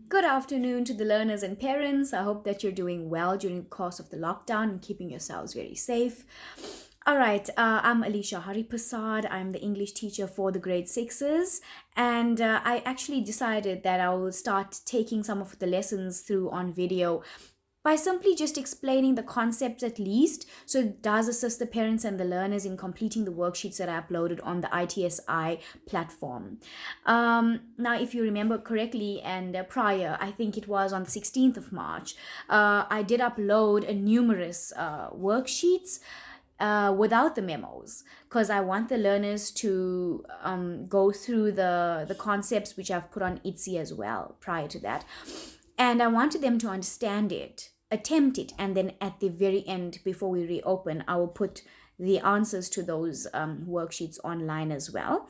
Good afternoon to the learners and parents. I hope that you're doing well during the course of the lockdown and keeping yourselves very safe. All right, I'm Alicia Haripasad. I'm the English teacher for the grade sixes, and I actually decided that I will start taking some of the lessons through on video by simply just explaining the concepts at least. So it does assist the parents and the learners in completing the worksheets that I uploaded on the ITSI platform. Now, if you remember correctly, and prior, I think it was on the 16th of March, I did upload a numerous worksheets without the memos because I want the learners to go through the concepts which I've put on ITSI as well prior to that. And I wanted them to understand it, attempt it, and then at the very end, before we reopen, I will put the answers to those worksheets online as well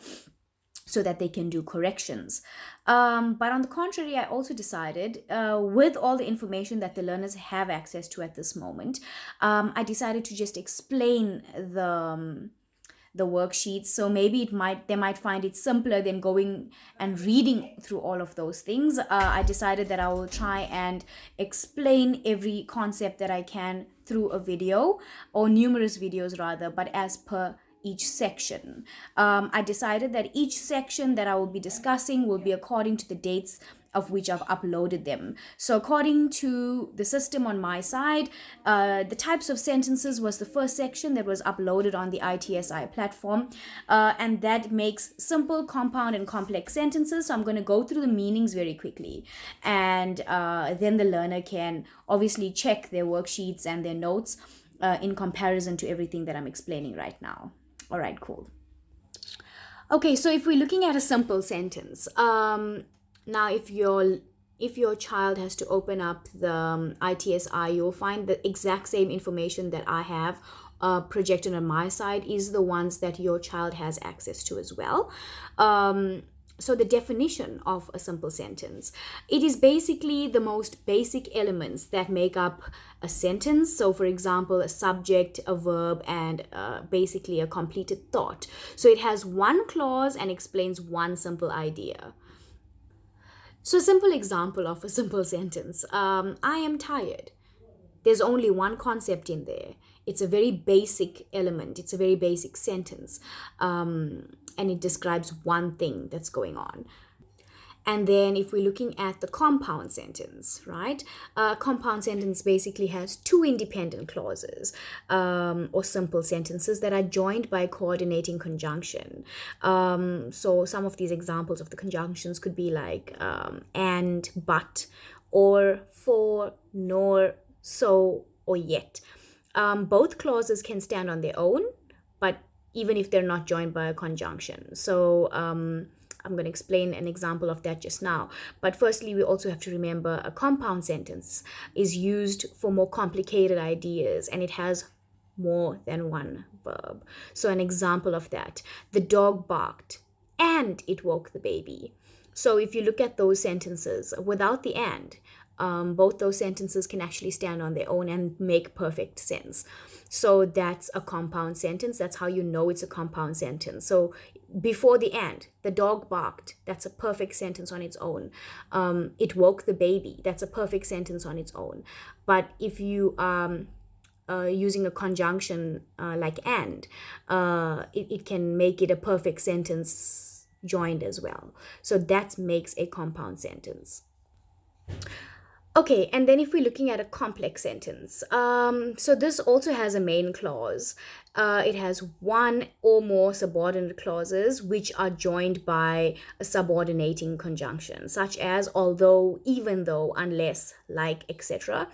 so that they can do corrections. But on the contrary, I also decided, with all the information that the learners have access to at this moment, I decided to just explain the worksheets. So maybe they might find it simpler than going and reading through all of those things. I decided that I will try and explain every concept that I can through a video, or numerous videos rather, but as per each section. I decided that each section that I will be discussing will be according to the dates of which I've uploaded them. So according to the system on my side, the types of sentences was the first section that was uploaded on the ITSI platform, and that makes simple, compound, and complex sentences. So I'm going to go through the meanings very quickly, and then the learner can obviously check their worksheets and their notes in comparison to everything that I'm explaining right now. All right, cool. Okay, so if we're looking at a simple sentence, now if your child has to open up the ITSI, you'll find the exact same information that I have projected on my side is the ones that your child has access to as well. So the definition of a simple sentence, it is basically the most basic elements that make up a sentence. So for example, a subject, a verb, and basically a completed thought. So it has one clause and explains one simple idea. So a simple example of a simple sentence, I am tired. There's only one concept in there. It's a very basic element, it's a very basic sentence, and it describes one thing that's going on. And then if we're looking at the compound sentence, right? A compound sentence basically has two independent clauses, or simple sentences that are joined by a coordinating conjunction. So some of these examples of the conjunctions could be like and, but, or, for, nor, so, or yet. Both clauses can stand on their own, but even if they're not joined by a conjunction. So I'm going to explain an example of that just now. But firstly, we also have to remember a compound sentence is used for more complicated ideas, and it has more than one verb. So an example of that, the dog barked and it woke the baby. So if you look at those sentences without the and, both those sentences can actually stand on their own and make perfect sense. So that's a compound sentence. That's how you know it's a compound sentence. So before the and, the dog barked. That's a perfect sentence on its own. It woke the baby. That's a perfect sentence on its own. But if you using a conjunction like and, it can make it a perfect sentence joined as well. So that makes a compound sentence. Okay, and then if we're looking at a complex sentence, so this also has a main clause. It has one or more subordinate clauses which are joined by a subordinating conjunction, such as although, even though, unless, like, etc.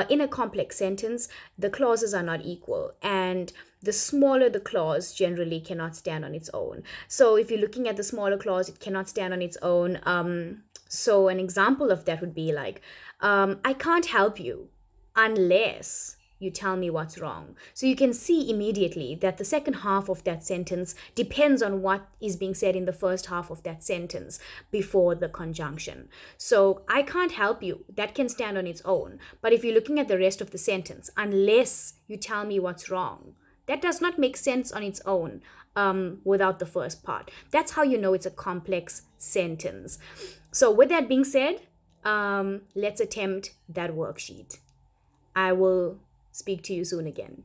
In a complex sentence, the clauses are not equal, and the smaller the clause generally cannot stand on its own. So if you're looking at the smaller clause, it cannot stand on its own. So an example of that would be like, I can't help you unless you tell me what's wrong. So you can see immediately that the second half of that sentence depends on what is being said in the first half of that sentence before the conjunction. So I can't help you, that can stand on its own. But if you're looking at the rest of the sentence, unless you tell me what's wrong, that does not make sense on its own without the first part. That's how you know it's a complex sentence. So with that being said, let's attempt that worksheet. I will speak to you soon again.